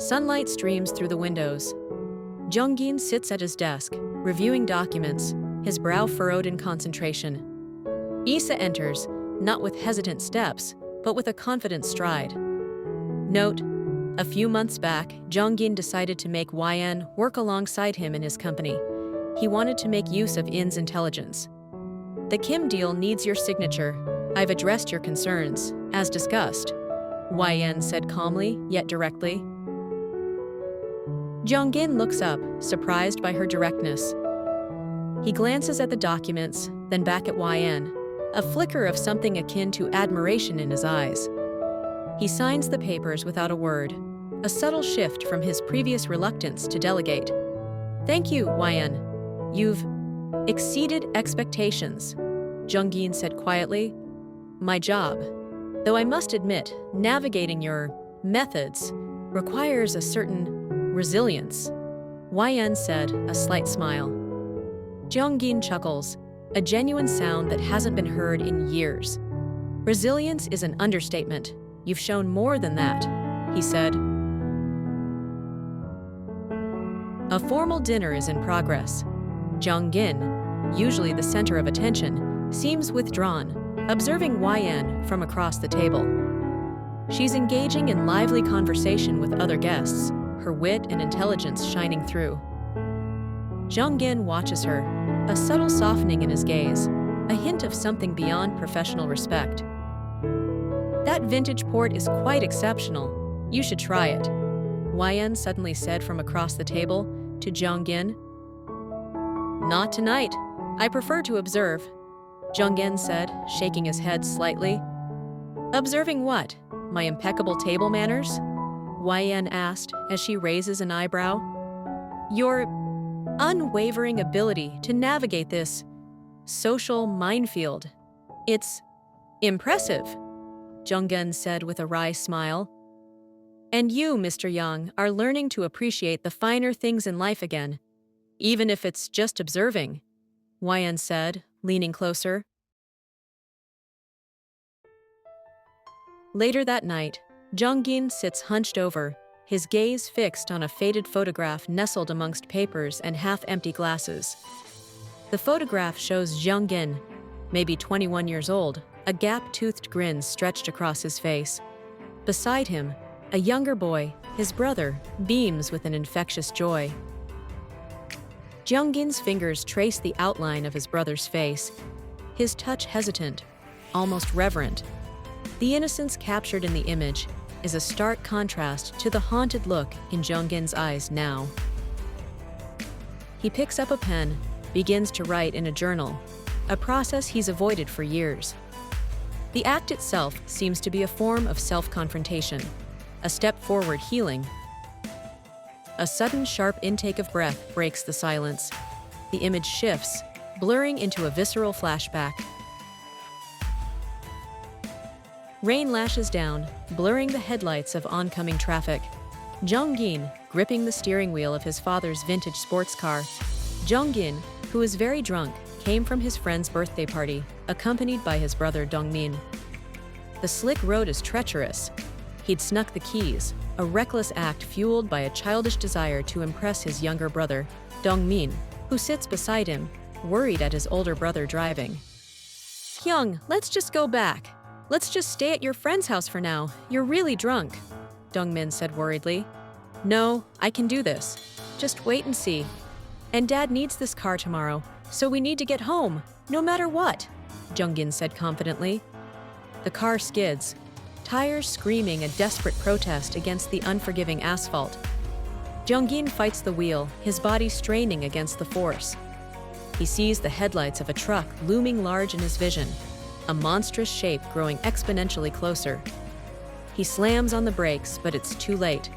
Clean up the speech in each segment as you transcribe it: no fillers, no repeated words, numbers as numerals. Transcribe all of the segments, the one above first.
Sunlight streams through the windows. Jeongin sits at his desk, reviewing documents, his brow furrowed in concentration. Issa enters, not with hesitant steps, but with a confident stride. Note: a few months back, Jeongin decided to make Yn work alongside him in his company. He wanted to make use of In's intelligence. The Kim deal needs your signature. I've addressed your concerns, as discussed, Yn said calmly, yet directly. Jeongin looks up, surprised by her directness. He glances at the documents, then back at Yn, a flicker of something akin to admiration in his eyes. He signs the papers without a word, a subtle shift from his previous reluctance to delegate. Thank you, Yn. You've exceeded expectations, Jeongin said quietly. My job, though I must admit, navigating your methods requires a certain resilience, Yn said, a slight smile. Jeongin chuckles, a genuine sound that hasn't been heard in years. Resilience is an understatement. You've shown more than that, he said. A formal dinner is in progress. Jeongin, usually the center of attention, seems withdrawn, observing Yn from across the table. She's engaging in lively conversation with other guests, her wit and intelligence shining through. Jeongin watches her, a subtle softening in his gaze, a hint of something beyond professional respect. That vintage port is quite exceptional. You should try it, Yn suddenly said from across the table to Jeongin. Not tonight. I prefer to observe, Jeongin said, shaking his head slightly. Observing what? My impeccable table manners? Yn asked as she raises an eyebrow. Your unwavering ability to navigate this social minefield. It's impressive, Jeongin said with a wry smile. And you, Mr. Yang, are learning to appreciate the finer things in life again, even if it's just observing, Yn said, leaning closer. Later that night, Jeongin sits hunched over, his gaze fixed on a faded photograph nestled amongst papers and half-empty glasses. The photograph shows Jeongin, maybe 21 years old, a gap-toothed grin stretched across his face. Beside him, a younger boy, his brother, beams with an infectious joy. Jeongin's fingers trace the outline of his brother's face, his touch hesitant, almost reverent. The innocence captured in the image is a stark contrast to the haunted look in Jeongin's eyes now. He picks up a pen, begins to write in a journal, a process he's avoided for years. The act itself seems to be a form of self-confrontation, a step forward healing. A sudden sharp intake of breath breaks the silence. The image shifts, blurring into a visceral flashback. Rain lashes down, blurring the headlights of oncoming traffic. Jeongin, gripping the steering wheel of his father's vintage sports car. Jeongin, who is very drunk, came from his friend's birthday party, accompanied by his brother Dongmin. The slick road is treacherous. He'd snuck the keys, a reckless act fueled by a childish desire to impress his younger brother, Dongmin, who sits beside him, worried at his older brother driving. Hyung, let's just go back. Let's just stay at your friend's house for now. You're really drunk, Dongmin said worriedly. No, I can do this. Just wait and see. And Dad needs this car tomorrow, so we need to get home, no matter what, Jeongin said confidently. The car skids, tires screaming a desperate protest against the unforgiving asphalt. Jeongin fights the wheel, his body straining against the force. He sees the headlights of a truck looming large in his vision, a monstrous shape growing exponentially closer. He slams on the brakes, but it's too late.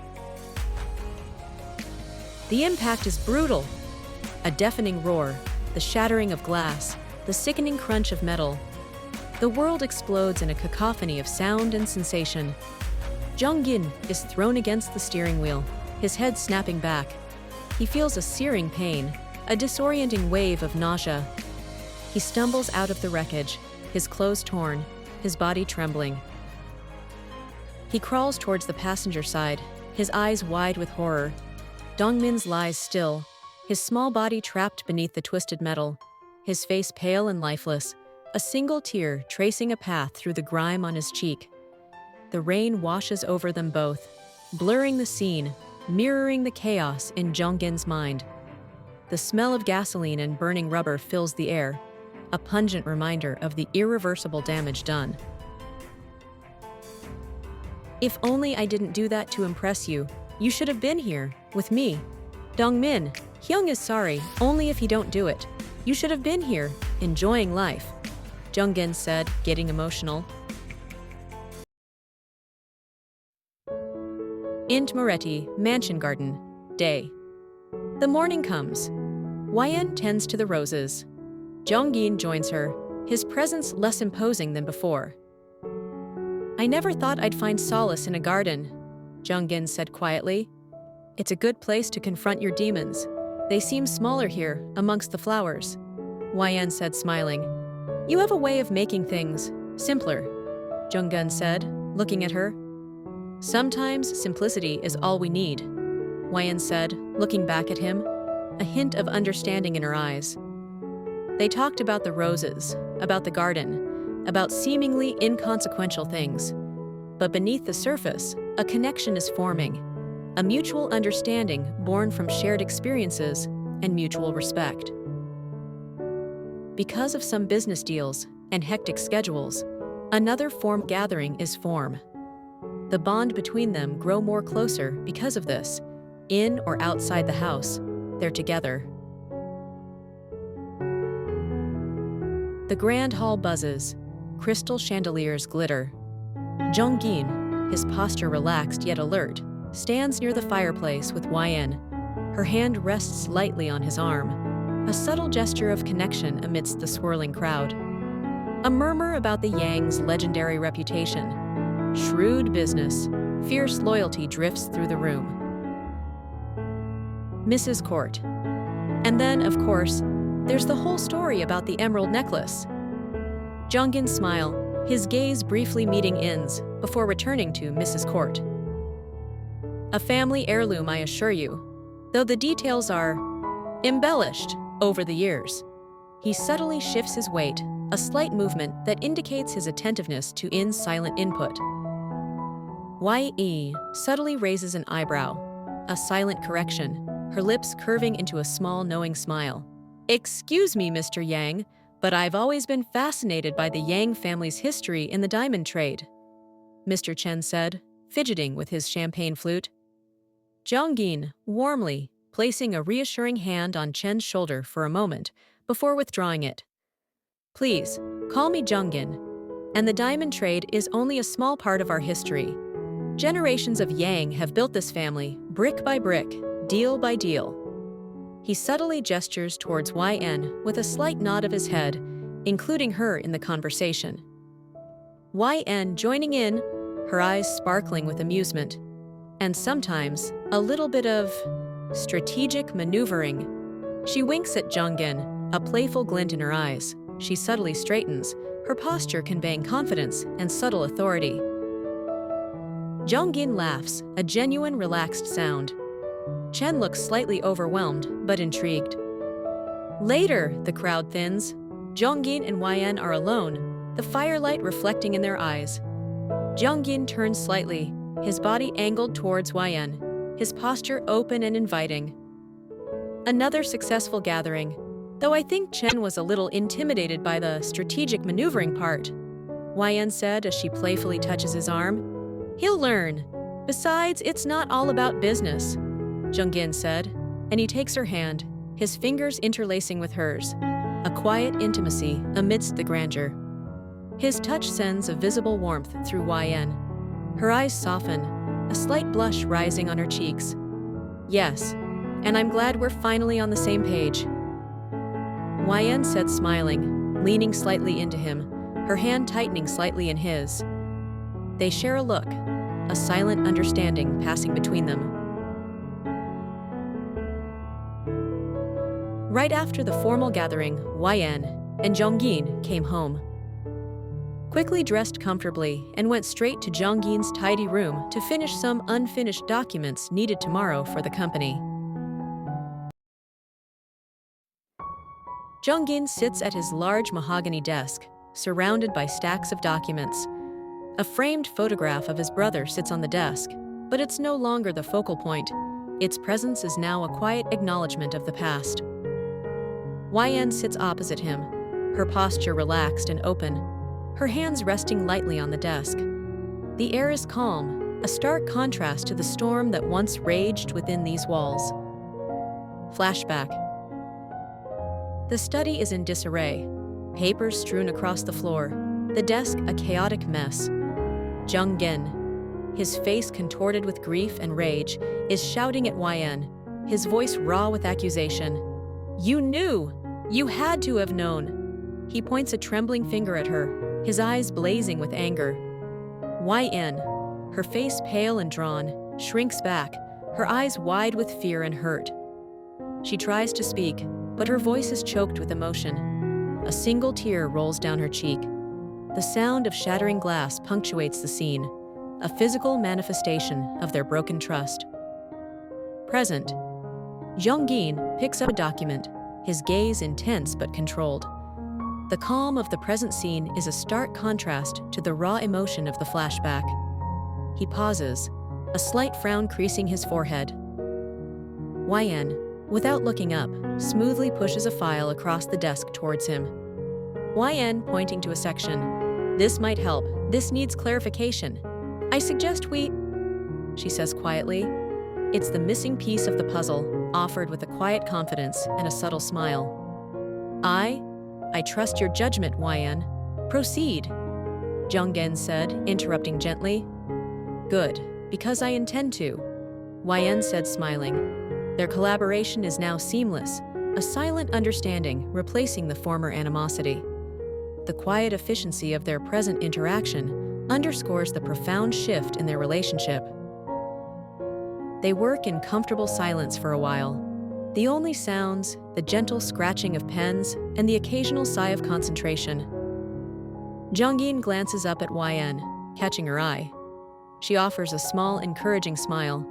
The impact is brutal. A deafening roar, the shattering of glass, the sickening crunch of metal. The world explodes in a cacophony of sound and sensation. Jeongin is thrown against the steering wheel, his head snapping back. He feels a searing pain, a disorienting wave of nausea. He stumbles out of the wreckage, his clothes torn, his body trembling. He crawls towards the passenger side, his eyes wide with horror. Dongmin's lies still, his small body trapped beneath the twisted metal, his face pale and lifeless, a single tear tracing a path through the grime on his cheek. The rain washes over them both, blurring the scene, mirroring the chaos in Jeonggin's mind. The smell of gasoline and burning rubber fills the air, a pungent reminder of the irreversible damage done. If only I didn't do that to impress you. You should have been here, with me. Dongmin, Hyung is sorry, only if you don't do it. You should have been here, enjoying life, Jeongin said, getting emotional. Int Moretti, Mansion Garden, day. The morning comes. Yen tends to the roses. Jeongin joins her, his presence less imposing than before. I never thought I'd find solace in a garden, Jeongin said quietly. It's a good place to confront your demons. They seem smaller here, amongst the flowers, Yen said, smiling. You have a way of making things simpler, Jeongin said, looking at her. Sometimes simplicity is all we need, Yen said, looking back at him, a hint of understanding in her eyes. They talked about the roses, about the garden, about seemingly inconsequential things. But beneath the surface, a connection is forming, a mutual understanding born from shared experiences and mutual respect. Because of some business deals and hectic schedules, another form gathering is formed. The bond between them grow more closer because of this. In or outside the house, they're together. The grand hall buzzes. Crystal chandeliers glitter. Jeongin, his posture relaxed yet alert, stands near the fireplace with Yen. Her hand rests lightly on his arm, a subtle gesture of connection amidst the swirling crowd. A murmur about the Yang's legendary reputation. Shrewd business, fierce loyalty drifts through the room. Mrs. Court. And then, of course, there's the whole story about the emerald necklace. Jeonggin's smile, his gaze briefly meeting In's before returning to Mrs. Court. A family heirloom, I assure you, though the details are embellished over the years. He subtly shifts his weight, a slight movement that indicates his attentiveness to In's silent input. Ye subtly raises an eyebrow, a silent correction, her lips curving into a small knowing smile. Excuse me, Mr. Yang, but I've always been fascinated by the Yang family's history in the diamond trade, Mr. Chen said, fidgeting with his champagne flute. Jeongin, warmly, placing a reassuring hand on Chen's shoulder for a moment before withdrawing it. Please, call me Jeongin, and the diamond trade is only a small part of our history. Generations of Yang have built this family, brick by brick, deal by deal. He subtly gestures towards Yen with a slight nod of his head, including her in the conversation. Yen joining in, her eyes sparkling with amusement, and sometimes a little bit of strategic maneuvering. She winks at Jeongin, a playful glint in her eyes. She subtly straightens, her posture conveying confidence and subtle authority. Jeongin laughs, a genuine relaxed sound. Chen looks slightly overwhelmed, but intrigued. Later, the crowd thins. Jeongin and Yen are alone, the firelight reflecting in their eyes. Jeongin turns slightly, his body angled towards Yen, his posture open and inviting. Another successful gathering, though I think Chen was a little intimidated by the strategic maneuvering part, Yen said as she playfully touches his arm. He'll learn. Besides, it's not all about business, Jeongin said, and he takes her hand, his fingers interlacing with hers, a quiet intimacy amidst the grandeur. His touch sends a visible warmth through Yen. Her eyes soften, a slight blush rising on her cheeks. Yes, and I'm glad we're finally on the same page, Yen said, smiling, leaning slightly into him, her hand tightening slightly in his. They share a look, a silent understanding passing between them. Right after the formal gathering, Yen and Jeongin came home. quickly dressed comfortably and went straight to Jeongin's tidy room to finish some unfinished documents needed tomorrow for the company. Jeongin sits at his large mahogany desk, surrounded by stacks of documents. A framed photograph of his brother sits on the desk, but it's no longer the focal point. Its presence is now a quiet acknowledgement of the past. Yan sits opposite him, her posture relaxed and open, her hands resting lightly on the desk. The air is calm, a stark contrast to the storm that once raged within these walls. Flashback. The study is in disarray, papers strewn across the floor, the desk a chaotic mess. Jeongin, his face contorted with grief and rage, is shouting at Yan, his voice raw with accusation. "You knew! You had to have known!" He points a trembling finger at her, his eyes blazing with anger. Yan, her face pale and drawn, shrinks back, her eyes wide with fear and hurt. She tries to speak, but her voice is choked with emotion. A single tear rolls down her cheek. The sound of shattering glass punctuates the scene, a physical manifestation of their broken trust. Present. Jeongin picks up a document, his gaze intense but controlled. The calm of the present scene is a stark contrast to the raw emotion of the flashback. He pauses, a slight frown creasing his forehead. Yan, without looking up, smoothly pushes a file across the desk towards him. Yan pointing to a section. "This might help. This needs clarification. I suggest we..." She says quietly. It's the missing piece of the puzzle, offered with a quiet confidence and a subtle smile. I trust your judgment, Yan. Proceed," Jeongin said, interrupting gently. "Good, because I intend to," Yan said, smiling. Their collaboration is now seamless, a silent understanding replacing the former animosity. The quiet efficiency of their present interaction underscores the profound shift in their relationship. They work in comfortable silence for a while. The only sounds, the gentle scratching of pens, and the occasional sigh of concentration. Jeongin glances up at Yan, catching her eye. She offers a small, encouraging smile.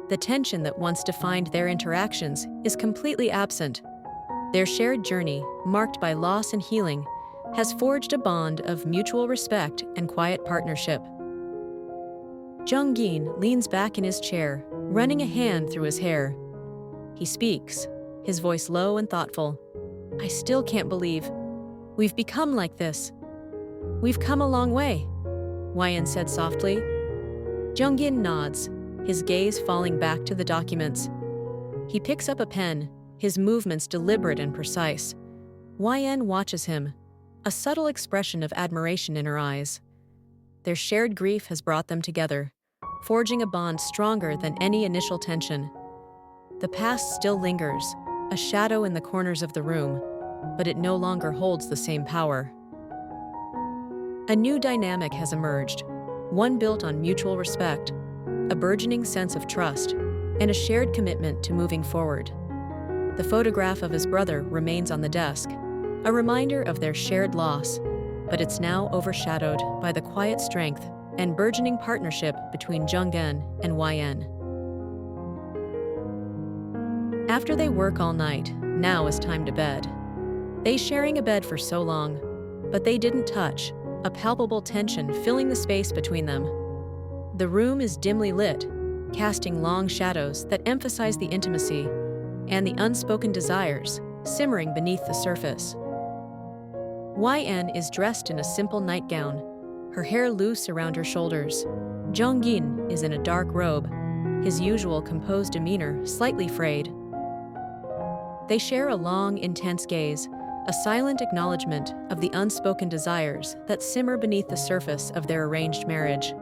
The tension that once defined their interactions is completely absent. Their shared journey, marked by loss and healing, has forged a bond of mutual respect and quiet partnership. Jeongin leans back in his chair, running a hand through his hair. He speaks, his voice low and thoughtful. "I still can't believe we've become like this. We've come a long way," Yan said softly. Jeongin nods, his gaze falling back to the documents. He picks up a pen, his movements deliberate and precise. Yan watches him, a subtle expression of admiration in her eyes. Their shared grief has brought them together, forging a bond stronger than any initial tension. The past still lingers, a shadow in the corners of the room, but it no longer holds the same power. A new dynamic has emerged, one built on mutual respect, a burgeoning sense of trust, and a shared commitment to moving forward. The photograph of his brother remains on the desk, a reminder of their shared loss, but it's now overshadowed by the quiet strength and burgeoning partnership between Jeongin and Yan. After they work all night, now is time to bed. They sharing a bed for so long, but they didn't touch, a palpable tension filling the space between them. The room is dimly lit, casting long shadows that emphasize the intimacy and the unspoken desires simmering beneath the surface. Yan is dressed in a simple nightgown, her hair loose around her shoulders. Jeongin is in a dark robe, his usual composed demeanor slightly frayed. They share a long, intense gaze, a silent acknowledgement of the unspoken desires that simmer beneath the surface of their arranged marriage.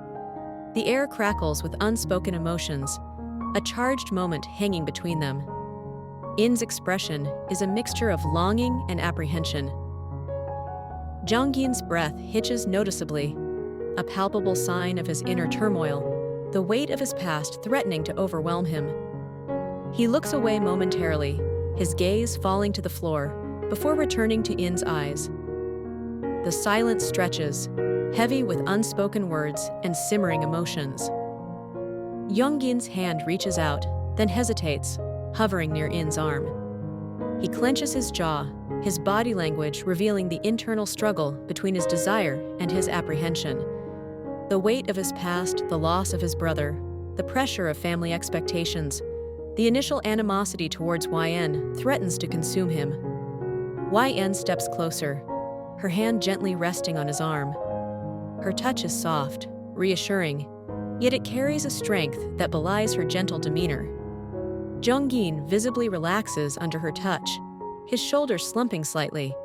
The air crackles with unspoken emotions, a charged moment hanging between them. In's expression is a mixture of longing and apprehension. Jeonggin's breath hitches noticeably, a palpable sign of his inner turmoil, the weight of his past threatening to overwhelm him. He looks away momentarily, his gaze falling to the floor, before returning to In's eyes. The silence stretches, heavy with unspoken words and simmering emotions. Jeongin's hand reaches out, then hesitates, hovering near In's arm. He clenches his jaw, his body language revealing the internal struggle between his desire and his apprehension. The weight of his past, the loss of his brother, the pressure of family expectations, the initial animosity towards YN threatens to consume him. YN steps closer, her hand gently resting on his arm. Her touch is soft, reassuring, yet it carries a strength that belies her gentle demeanor. Jeongin visibly relaxes under her touch, his shoulders slumping slightly.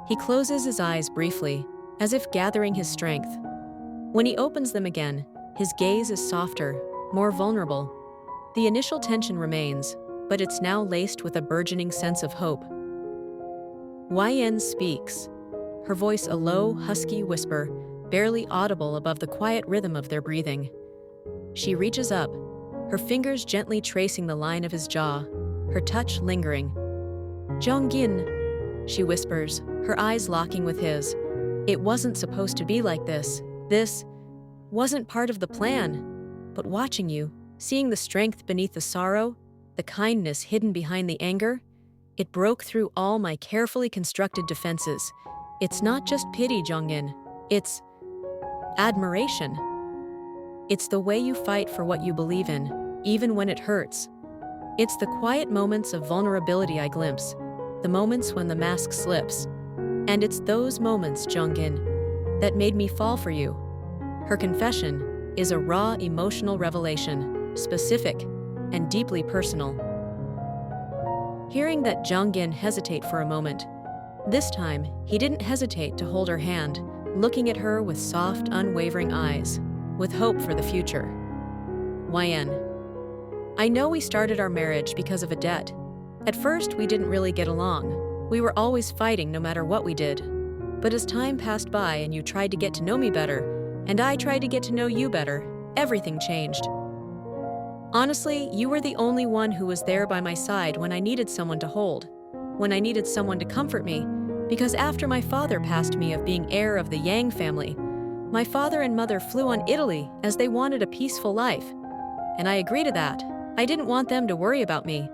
He closes his eyes briefly, as if gathering his strength. When he opens them again, his gaze is softer, more vulnerable. The initial tension remains, but it's now laced with a burgeoning sense of hope. YN speaks, her voice a low, husky whisper, barely audible above the quiet rhythm of their breathing. She reaches up, her fingers gently tracing the line of his jaw, her touch lingering. "Jeongin," she whispers, her eyes locking with his. "It wasn't supposed to be like this. This wasn't part of the plan. But watching you, seeing the strength beneath the sorrow, the kindness hidden behind the anger, it broke through all my carefully constructed defenses. It's not just pity, Jeongin. It's admiration. It's the way you fight for what you believe in, even when it hurts. It's the quiet moments of vulnerability I glimpse, the moments when the mask slips. And it's those moments, Jeongin, that made me fall for you." Her confession is a raw emotional revelation, specific and deeply personal. Hearing that Jeongin hesitate for a moment, this time he didn't hesitate to hold her hand, looking at her with soft, unwavering eyes, with hope for the future. "YN, I know we started our marriage because of a debt. At first, we didn't really get along. We were always fighting no matter what we did. But as time passed by and you tried to get to know me better, and I tried to get to know you better, everything changed. Honestly, you were the only one who was there by my side when I needed someone to hold, when I needed someone to comfort me, because after my father passed me of being heir of the Yang family, my father and mother flew on Italy as they wanted a peaceful life. And I agreed to that. I didn't want them to worry about me.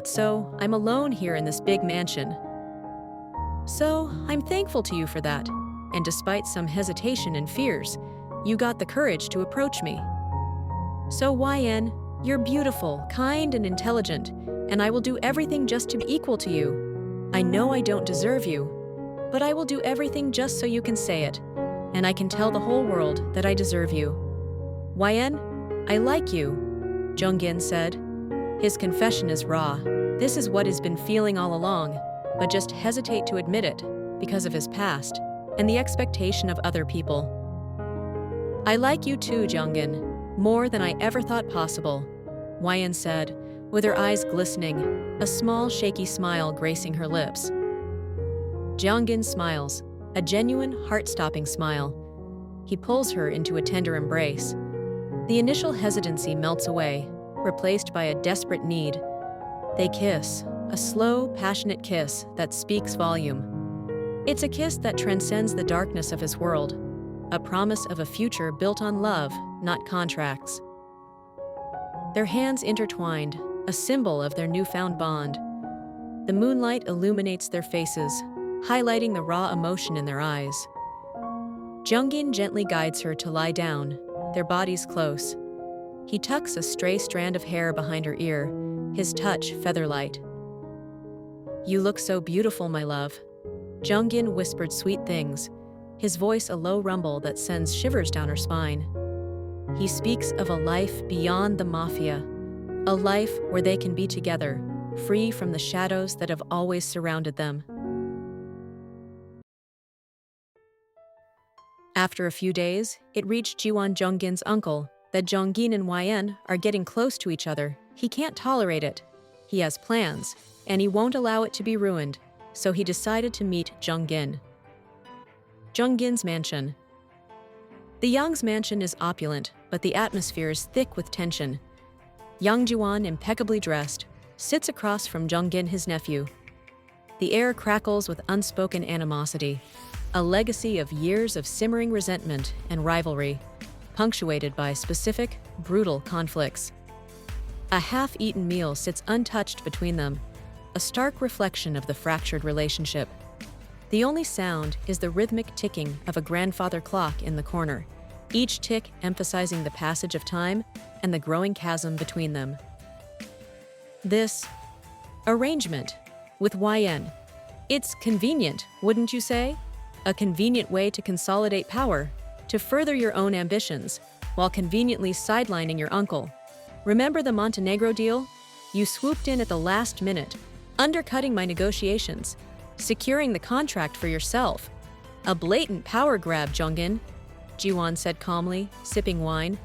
So, I'm alone here in this big mansion. So, I'm thankful to you for that. And despite some hesitation and fears, you got the courage to approach me. So YN, you're beautiful, kind, and intelligent, and I will do everything just to be equal to you. I know I don't deserve you, but I will do everything just so you can say it, and I can tell the whole world that I deserve you. YN, I like you, Jeongin said. His confession is raw. This is what he's been feeling all along, but just hesitate to admit it because of his past and the expectation of other people. I like you too, Jeongin, more than I ever thought possible, YN said, with her eyes glistening, a small shaky smile gracing her lips. Jeongin smiles, a genuine, heart-stopping smile. He pulls her into a tender embrace. The initial hesitancy melts away, replaced by a desperate need. They kiss, a slow, passionate kiss that speaks volume. It's a kiss that transcends the darkness of his world, a promise of a future built on love, not contracts. Their hands intertwined, a symbol of their newfound bond. The moonlight illuminates their faces, highlighting the raw emotion in their eyes. Jeongin gently guides her to lie down, their bodies close. He tucks a stray strand of hair behind her ear, his touch feather-light. You look so beautiful, my love. Jeongin whispered sweet things, his voice a low rumble that sends shivers down her spine. He speaks of a life beyond the Mafia, a life where they can be together, free from the shadows that have always surrounded them. After a few days, it reached Jiwan Jeonggin's uncle that Jeongin and YN are getting close to each other. He can't tolerate it. He has plans, and he won't allow it to be ruined, so he decided to meet Jeongin. Jeonggin's mansion. The Yang's mansion is opulent, but the atmosphere is thick with tension. Young Jiwan, impeccably dressed, sits across from Jeongin, his nephew. The air crackles with unspoken animosity. a legacy of years of simmering resentment and rivalry, punctuated by specific, brutal conflicts. A half-eaten meal sits untouched between them, a stark reflection of the fractured relationship. The only sound is the rhythmic ticking of a grandfather clock in the corner, each tick emphasizing the passage of time and the growing chasm between them. This arrangement with YN. It's convenient, wouldn't you say? A convenient way to consolidate power, to further your own ambitions, while conveniently sidelining your uncle. Remember the Montenegro deal? You swooped in at the last minute, undercutting my negotiations, securing the contract for yourself. A blatant power grab, Jeongin, Jiwan said calmly, sipping wine,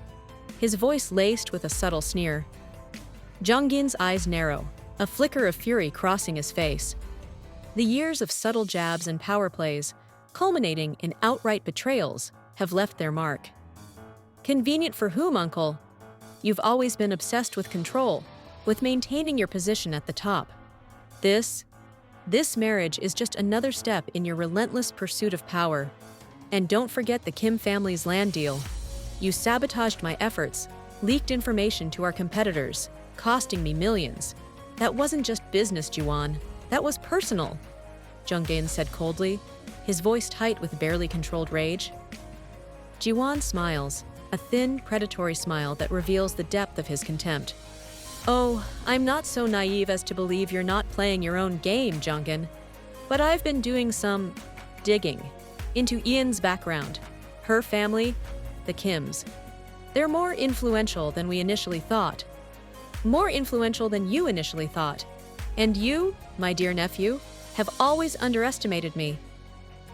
his voice laced with a subtle sneer. Jeonggin's eyes narrow, a flicker of fury crossing his face. The years of subtle jabs and power plays, culminating in outright betrayals, have left their mark. Convenient for whom, uncle? You've always been obsessed with control, with maintaining your position at the top. This marriage is just another step in your relentless pursuit of power. And don't forget the Kim family's land deal. You sabotaged my efforts, leaked information to our competitors, costing me millions. That wasn't just business, Jiwan. That was personal, Jeongin said coldly, his voice tight with barely controlled rage. Jiwan smiles, a thin, predatory smile that reveals the depth of his contempt. Oh, I'm not so naive as to believe you're not playing your own game, Jeongin. But I've been doing some digging into Ian's background. Her family, the Kims. They're more influential than we initially thought. More influential than you initially thought. And you, my dear nephew, have always underestimated me.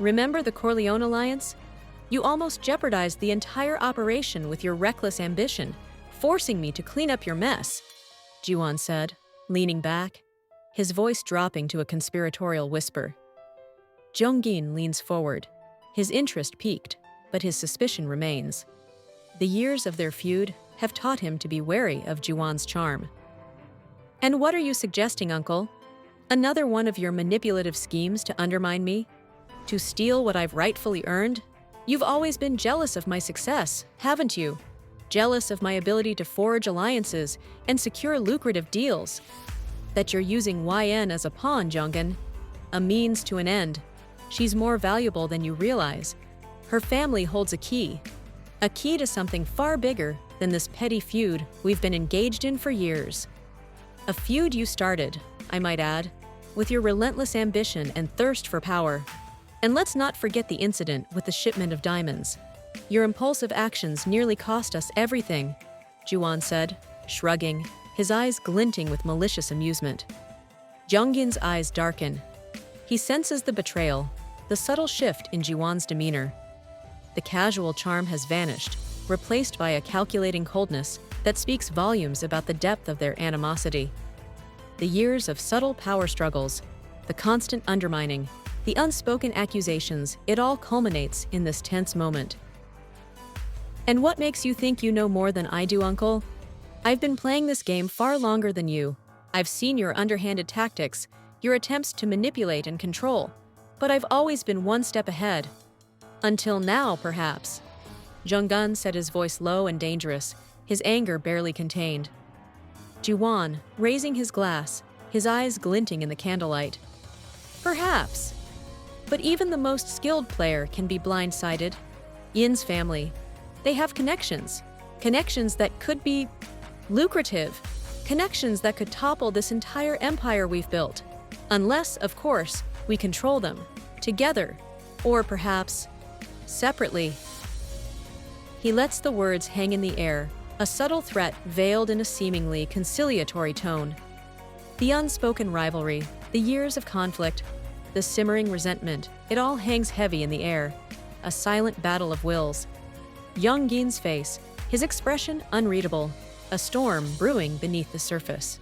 Remember the Corleone alliance? You almost jeopardized the entire operation with your reckless ambition, forcing me to clean up your mess, Jiwan said, leaning back, his voice dropping to a conspiratorial whisper. Jeongin leans forward, his interest piqued, but his suspicion remains. The years of their feud have taught him to be wary of Jiwan's charm. And what are you suggesting, uncle? Another one of your manipulative schemes to undermine me? To steal what I've rightfully earned? You've always been jealous of my success, haven't you? Jealous of my ability to forge alliances and secure lucrative deals. That you're using YN as a pawn, Jeongin. A means to an end. She's more valuable than you realize. Her family holds a key to something far bigger than this petty feud we've been engaged in for years. A feud you started, I might add, with your relentless ambition and thirst for power. And let's not forget the incident with the shipment of diamonds. Your impulsive actions nearly cost us everything, Jiwan said, shrugging, his eyes glinting with malicious amusement. Jeonggin's eyes darken. He senses the betrayal, the subtle shift in Jiwan's demeanor. The casual charm has vanished, replaced by a calculating coldness that speaks volumes about the depth of their animosity. The years of subtle power struggles, the constant undermining, the unspoken accusations, it all culminates in this tense moment. And what makes you think you know more than I do, uncle? I've been playing this game far longer than you. I've seen your underhanded tactics, your attempts to manipulate and control, but I've always been one step ahead. Until now, perhaps. Jeongin said, his voice low and dangerous, his anger barely contained. Jiwan, raising his glass, his eyes glinting in the candlelight. Perhaps. But even the most skilled player can be blindsided. Yin's family. They have connections. Connections that could be lucrative. Connections that could topple this entire empire we've built. Unless, of course, we control them. Together. Or perhaps separately. He lets the words hang in the air, a subtle threat veiled in a seemingly conciliatory tone. The unspoken rivalry, the years of conflict, the simmering resentment, it all hangs heavy in the air, a silent battle of wills. Jeonggin's face, his expression unreadable, a storm brewing beneath the surface.